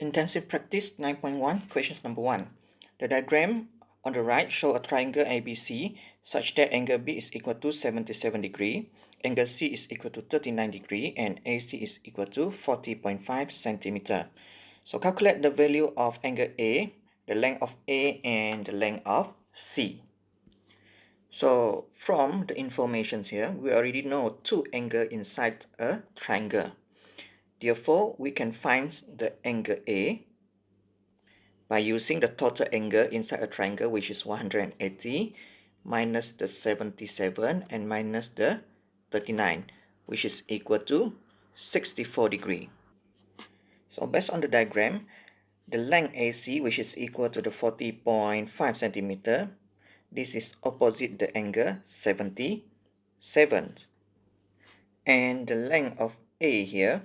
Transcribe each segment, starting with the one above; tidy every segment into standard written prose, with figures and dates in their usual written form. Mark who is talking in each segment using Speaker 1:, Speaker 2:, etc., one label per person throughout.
Speaker 1: Intensive practice 9.1, questions number 1. The diagram on the right show a triangle ABC such that angle B is equal to 77 degree, angle C is equal to 39 degree, and AC is equal to 40.5 centimeter. So calculate the value of angle A, the length of A, and the length of C. So from the information here, we already know two angles inside a triangle. Therefore, we can find the angle A by using the total angle inside a triangle, which is 180 minus the 77 and minus the 39, which is equal to 64 degree. So based on the diagram, the length AC, which is equal to the 40.5 centimeter, this is opposite the angle 77. And the length of A here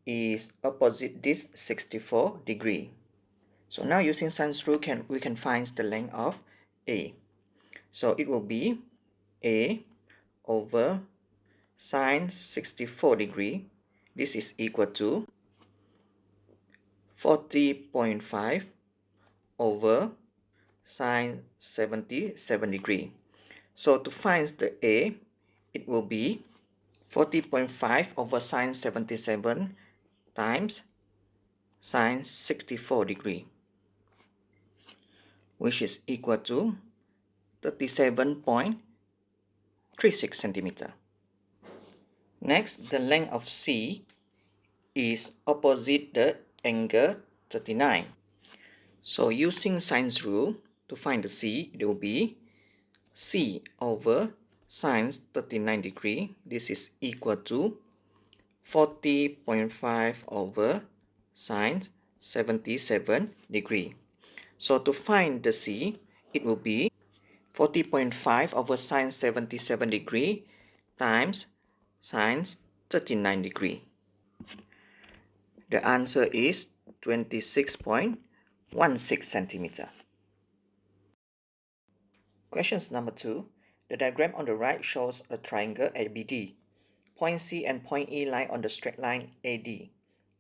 Speaker 1: is opposite this 64 degree. So now using sine rule, we can find the length of A. So it will be A over sine 64 degree. This is equal to 40.5 over sine 77 degree. So to find the A, it will be 40.5 over sine 77 times sine 64 degree, which is equal to 37.36 centimeter. Next, the length of C is opposite the angle 39. So using sine rule to find the C, it will be C over sine 39 degree. This is equal to 40.5 over sine 77 degree. So to find the C, it will be 40.5 over sine 77 degree times sine 39 degree. The answer is 26.16 centimeter. Questions number 2. The diagram on the right shows a triangle ABD. Point C and point E lie on the straight line AD.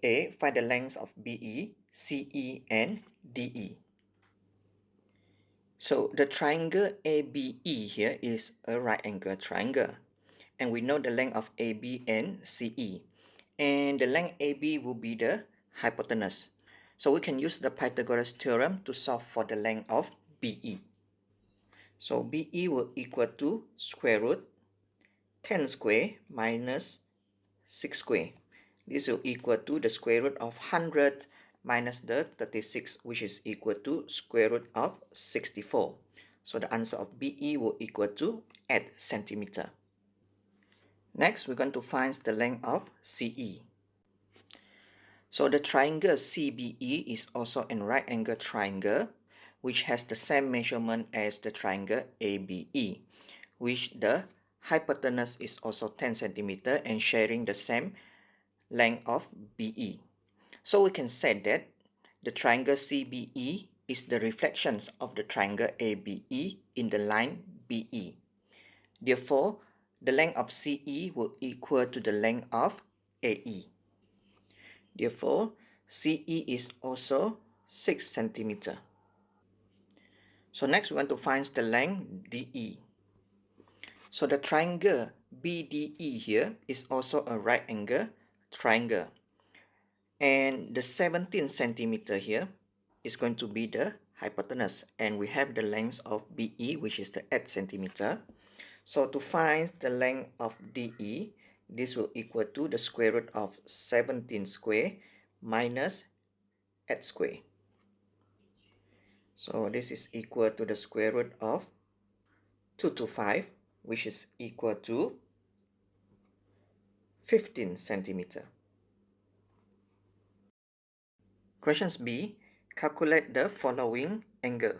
Speaker 1: A. Find the lengths of BE, CE, and DE. So the triangle ABE here is a right angle triangle. And we know the length of AB and CE. And the length AB will be the hypotenuse. So we can use the Pythagoras theorem to solve for the length of BE. So BE will equal to square root 10 square minus 6 square. This will equal to the square root of 100 minus the 36, which is equal to square root of 64. So the answer of BE will equal to 8 centimeter. Next, we're going to find the length of CE. So the triangle CBE is also a right angle triangle, which has the same measurement as the triangle ABE, which the hypotenuse is also 10 centimeter and sharing the same length of BE. So we can say that the triangle CBE is the reflections of the triangle ABE in the line BE. Therefore, the length of CE will equal to the length of AE. Therefore, CE is also 6 centimeter. So next we want to find the length DE. So the triangle BDE here is also a right angle triangle. And the 17 centimeter here is going to be the hypotenuse. And we have the length of BE, which is the 8 centimeter. So to find the length of DE, this will equal to the square root of 17 square minus 8 square. So this is equal to the square root of 225, which is equal to 15 centimeter. Questions B. Calculate the following angle.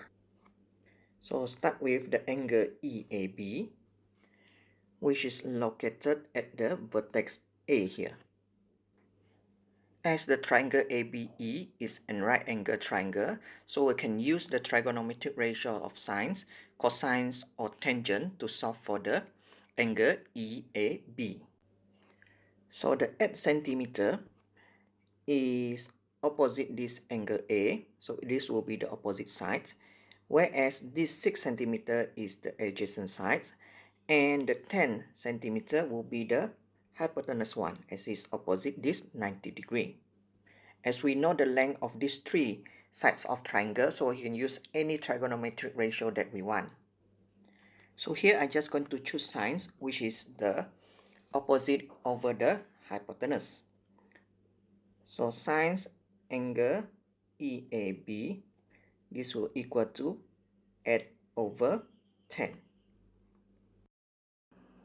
Speaker 1: So start with the angle EAB, which is located at the vertex A here. As the triangle ABE is a right angle triangle, so we can use the trigonometric ratio of sines, cosines, or tangent to solve for the angle EAB. So the 8 centimeter is opposite this angle A, so this will be the opposite sides, whereas this 6 centimeter is the adjacent sides, and the 10 centimeter will be the hypotenuse one, as is opposite this 90 degree. As we know the length of these three sides of triangle, so we can use any trigonometric ratio that we want. So here I'm just going to choose sines, which is the opposite over the hypotenuse. So sines angle EAB, this will equal to 8 over 10.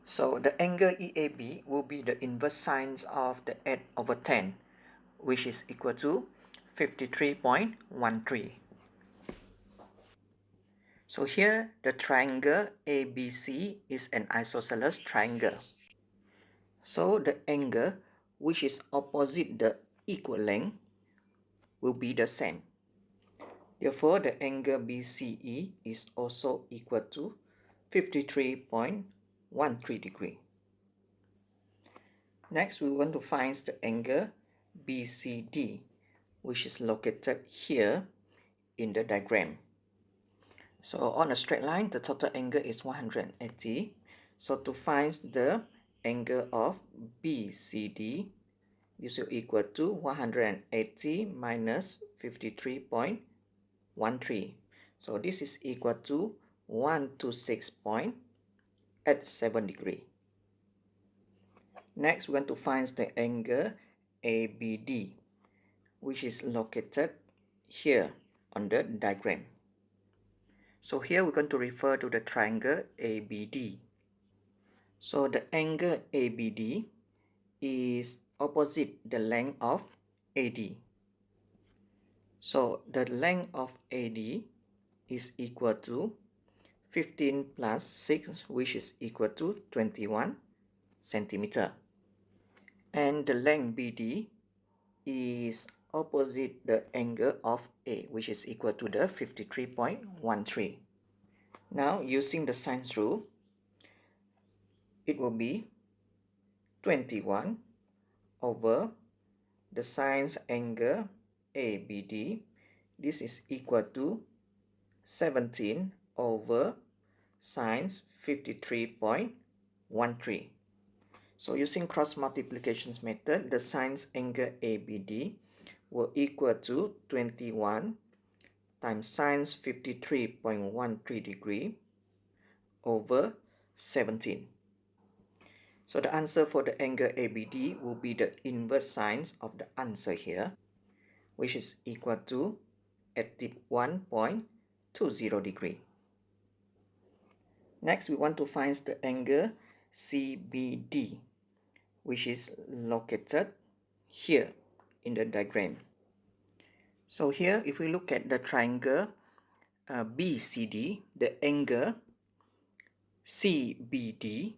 Speaker 1: So the angle EAB will be the inverse sines of the 8 over 10, which is equal to 53.13. So here the triangle ABC is an isosceles triangle. So the angle which is opposite the equal length will be the same. Therefore, the angle BCE is also equal to 53.13 degree. Next, we want to find the angle BCD, which is located here in the diagram. So on a straight line, the total angle is 180. So to find the angle of BCD, this will equal to 180 minus 53.13. So this is equal to 126.87 degree. Next, we want to find the angle ABD, which is located here on the diagram. So here we're going to refer to the triangle ABD. So the angle ABD is opposite the length of AD. So the length of AD is equal to 15 plus 6, which is equal to 21 centimeter. And the length BD is opposite the angle of A, which is equal to the 53.13. Now, using the sines rule, it will be 21 over the sines angle ABD. This is equal to 17 over sines 53.13. So using cross multiplications method, the sines angle ABD will equal to 21 times sines 53.13 degree over 17. So the answer for the angle ABD will be the inverse sines of the answer here, which is equal to 81.20 degree. Next, we want to find the angle CBD, which is located here in the diagram. So here, if we look at the triangle BCD, the angle CBD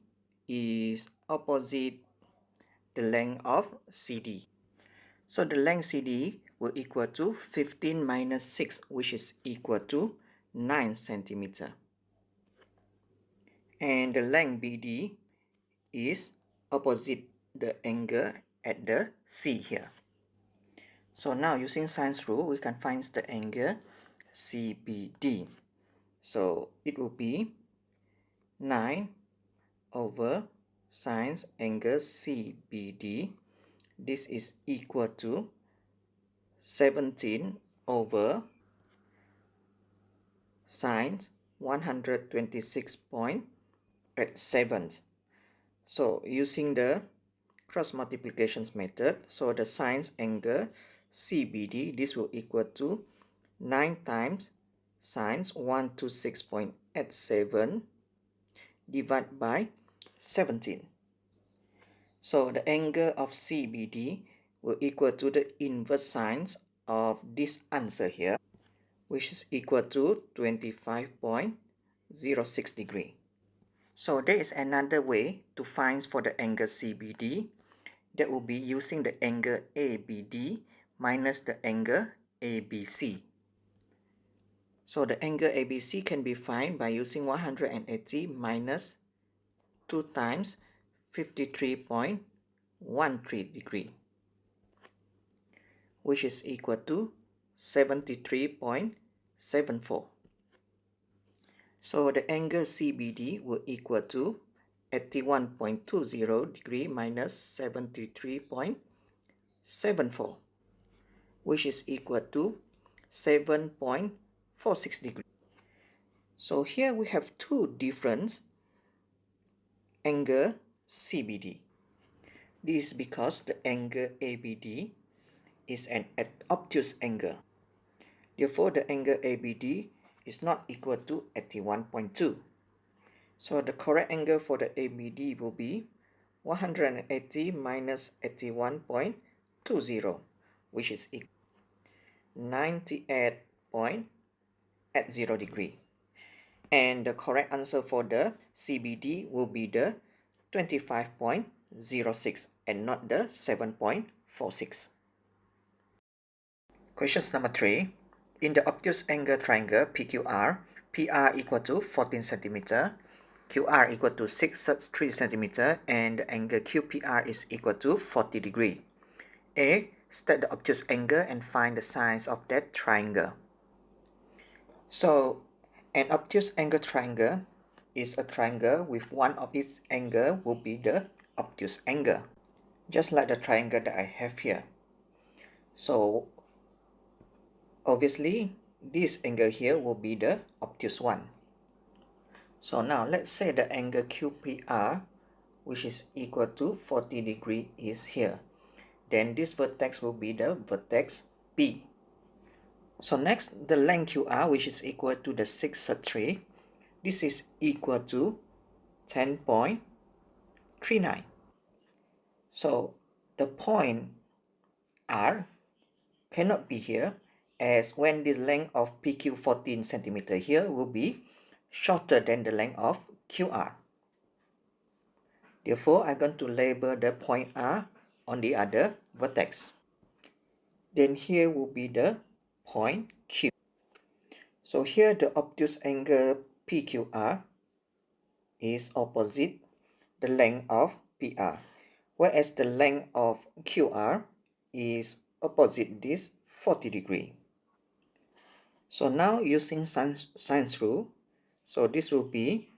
Speaker 1: is opposite the length of CD. So the length CD will equal to 15 minus 6, which is equal to 9 centimeter. And the length BD is opposite the angle at the C here. So now using sines rule, we can find the angle CBD. So it will be 9 over sines angle CBD. This is equal to 17 over sines 126.87. So using the cross multiplications method, so the sines angle CBD, this will equal to 9 times sines 126.87 divided by 17. So the angle of CBD will equal to the inverse sines of this answer here, which is equal to 25.06 degree. So there is another way to find for the angle CBD. That will be using the angle ABD minus the angle ABC. So the angle ABC can be found by using 180 minus 2 times 53.13 degree. which is equal to 73.74. So the angle CBD will equal to 81.20 degree minus 73.74, which is equal to 7.46 degree. So here we have two different angle CBD. This is because the angle ABD is an obtuse angle. Therefore, the angle ABD is not equal to 81.2. So the correct angle for the ABD will be 180 minus 81.20, which is equal to 98.80 degree. And the correct answer for the CBD will be the 25.06 and not the 7.46. Questions number 3. In the obtuse angle triangle PQR, PR equal to 14 cm, QR equal to 6.3 cm, and the angle QPR is equal to 40 degree. A. State the obtuse angle and find the sides of that triangle. So, an obtuse angle triangle is a triangle with one of its angle will be the obtuse angle, just like the triangle that I have here. So, obviously, this angle here will be the obtuse one. So now, let's say the angle QPR, which is equal to 40 degree, is here. Then this vertex will be the vertex P. So next, the length QR, which is equal to the 6/3, this is equal to 10.39. So the point R cannot be here, as when the length of PQ 14 cm here will be shorter than the length of QR. Therefore, I'm going to label the point R on the other vertex. Then here will be the point Q. So here the obtuse angle PQR is opposite the length of PR, whereas the length of QR is opposite this 40 degree. So now using sines rule, so this will be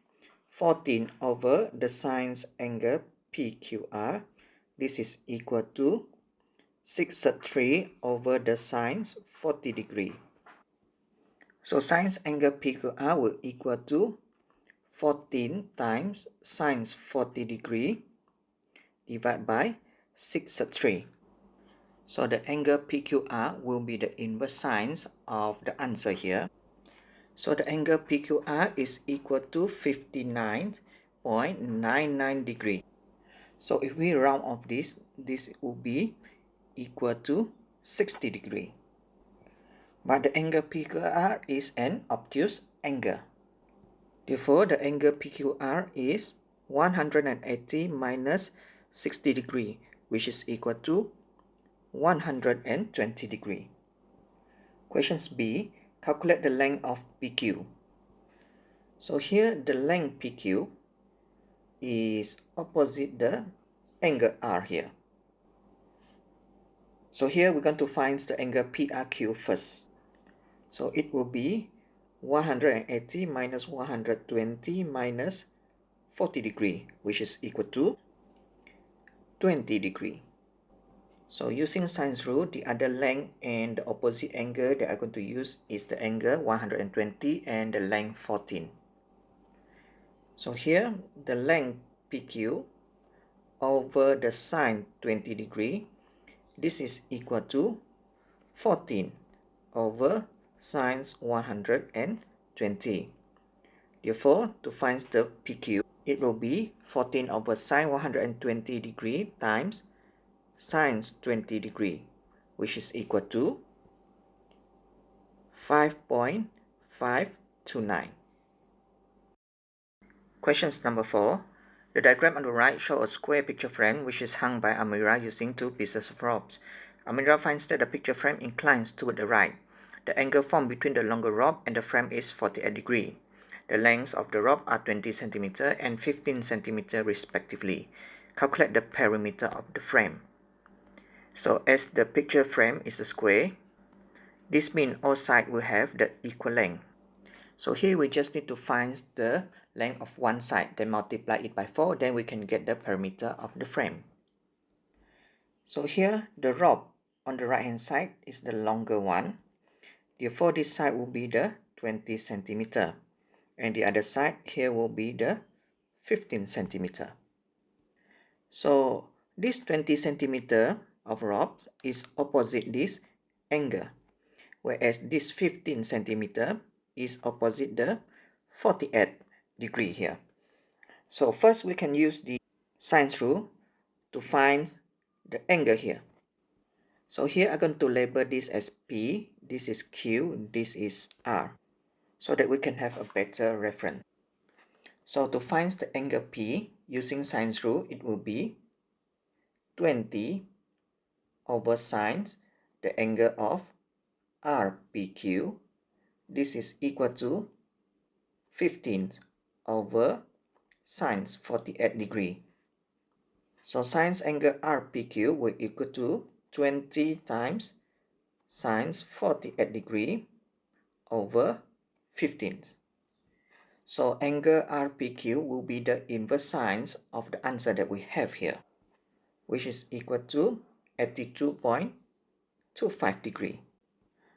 Speaker 1: 14 over the sines angle PQR. This is equal to 6/3 over the sines 40 degree. So sines angle PQR will equal to 14 times sines 40 degree divided by 6/3. So the angle PQR will be the inverse sines of the answer here. So the angle PQR is equal to 59.99 degree. So if we round off this will be equal to 60 degree. But the angle PQR is an obtuse angle. Therefore, the angle PQR is 180 minus 60 degree, which is equal to 120 degree. Questions B. Calculate the length of PQ. So here the length PQ is opposite the angle R here. So here we're going to find the angle PRQ first. So it will be 180 minus 120 minus 40 degree, which is equal to 20 degree. So using sines rule, the other length and the opposite angle that I'm going to use is the angle 120 and the length 14. So here the length PQ over the sine 20 degree, this is equal to 14 over sines 120. Therefore, to find the PQ, it will be 14 over sine 120 degree times sines 20 degree, which is equal to 5.529. Questions number 4. The diagram on the right shows a square picture frame which is hung by Amira using two pieces of ropes. Amira finds that the picture frame inclines toward the right. The angle formed between the longer rope and the frame is 48 degrees. The lengths of the rope are 20 cm and 15 cm respectively. Calculate the perimeter of the frame. So as the picture frame is a square, this means all sides will have the equal length. So here we just need to find the length of one side, then multiply it by 4, then we can get the perimeter of the frame. So here the rod on the right hand side is the longer one. Therefore this side will be the 20 centimeter. And the other side here will be the 15 centimeter. So this 20 centimeter of rod is opposite this angle, whereas this 15 centimeter is opposite the 48 degree here. So first we can use the sine rule to find the angle here. So here I'm going to label this as P, this is Q, this is R, so that we can have a better reference. So to find the angle P using sine rule, it will be 20 over sine the angle of RPQ. This is equal to 15 over sine 48 degree. So sine angle RPQ will equal to 20 times sine 48 degree over 15. So angle RPQ will be the inverse sine of the answer that we have here, which is equal to 82.25 degree.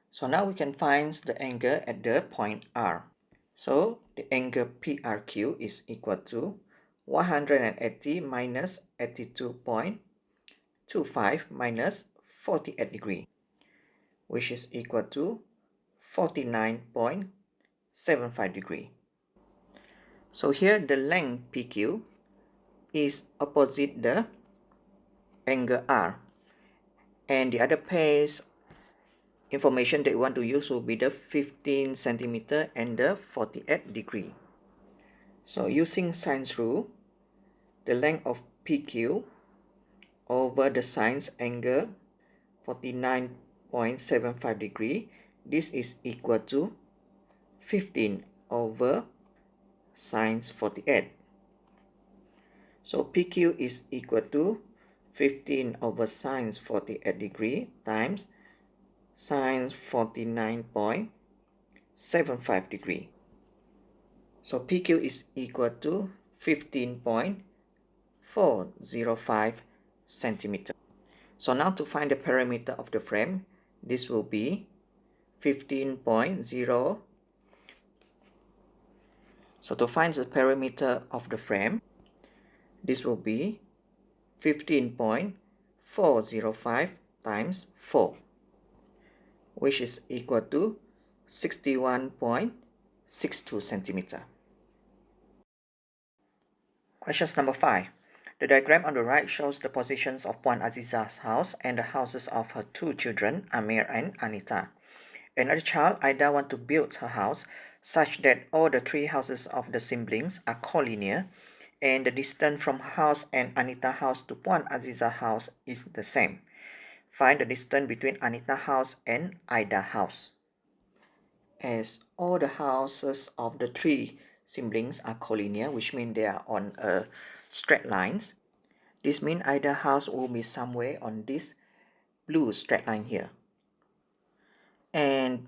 Speaker 1: So now we can find the angle at the point R. So the angle PRQ is equal to 180 minus 82.25 minus 48 degree, which is equal to 49.75 degree. So here the length PQ is opposite the angle R, and the other pairs information that we want to use will be the 15 centimeter and the 48 degree. So using sine rule, the length of PQ over the sine angle 49.75 degree, this is equal to 15 over sine 48. So PQ is equal to 15 over sine 48 degree times sine 49.75 degree. So PQ is equal to 15.405 centimeter. So now to find the perimeter of the frame, this will be 15.0. So to find the perimeter of the frame, this will be 15.405 times 4, which is equal to 61.62 centimeter. Question number 5. The diagram on the right shows the positions of Puan Aziza's house and the houses of her two children, Amir and Anita. Another child, Ida, wants to build her house such that all the three houses of the siblings are collinear, and the distance from house and Anita house to Puan Aziza house is the same. Find the distance between Anita house and Ida house. As all the houses of the three siblings are collinear, which means they are on a straight lines, this means Ida house will be somewhere on this blue straight line here. And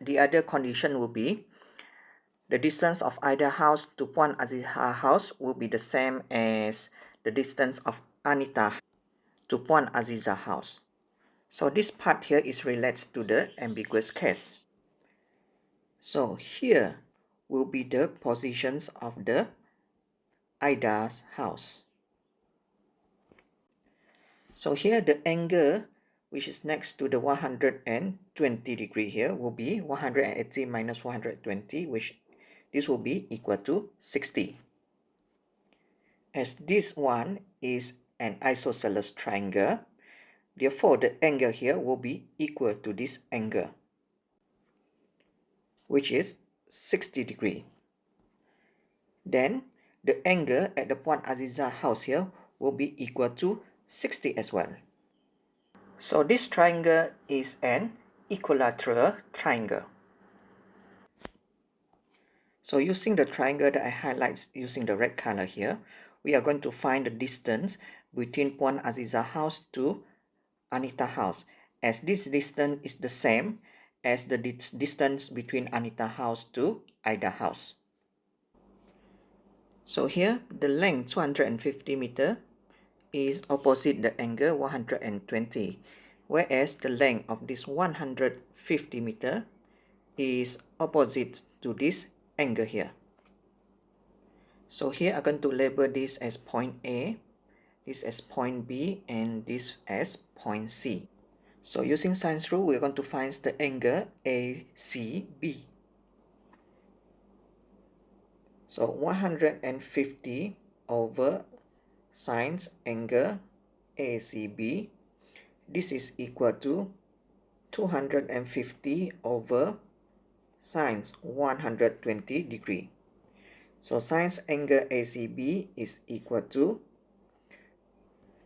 Speaker 1: the other condition will be the distance of Ida house to Puan Aziza house will be the same as the distance of Anita to Puan Aziza house. So this part here is related to the ambiguous case. So here will be the positions of the Ida's house. So here the angle which is next to the 120 degree here will be 180 minus 120, which this will be equal to 60. As this one is an isosceles triangle, therefore the angle here will be equal to this angle, which is 60 degree. Then the angle at the Puan Aziza house here will be equal to 60 as well. So this triangle is an equilateral triangle. So using the triangle that I highlight using the red color here, we are going to find the distance between Puan Aziza house to Anita's house, as this distance is the same as the distance between Anita's house to Ida's house. So here the length 250 meter is opposite the angle 120, whereas the length of this 150 meter is opposite to this angle here. So here I'm going to label this as point A, this as point B, and this as point C. So using sine rule, we're going to find the angle ACB. So 150 over sine angle ACB, this is equal to 250 over sine 120 degree. So sine angle ACB is equal to,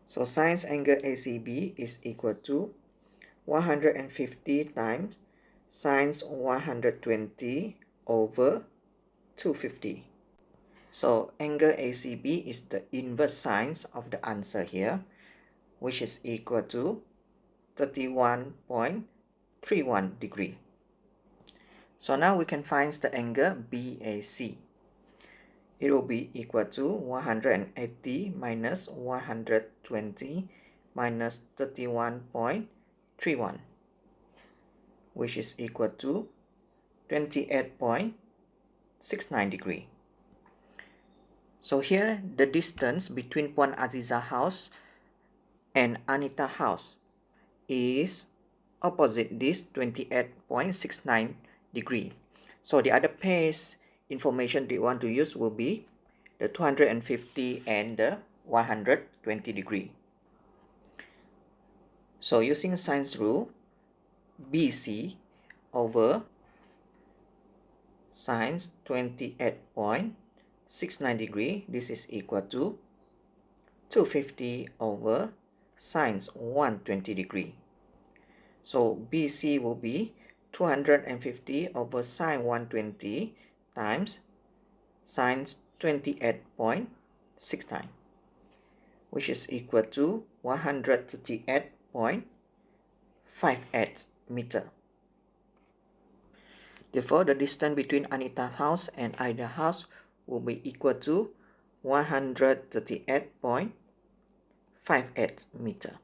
Speaker 1: sine angle ACB is equal to 150 times sine 120 over 250. So angle ACB is the inverse sine of the answer here, which is equal to 31.31 degree. So now we can find the angle BAC. It will be equal to 180 minus 120 minus 31.31, which is equal to 28.69 degree. So here the distance between Puan Aziza's house and Anita's house is opposite this 28.69 degree. So the other pairs information they want to use will be the 250 and the 120 degree. So using sine rule, BC over sine 28.69 degree, this is equal to 250 over sine 120 degree. So BC will be 250 over sine 120 times sine 28.69, which is equal to 138.58 meter. Therefore, the distance between Anita's house and Ida's house will be equal to 138.58 meter.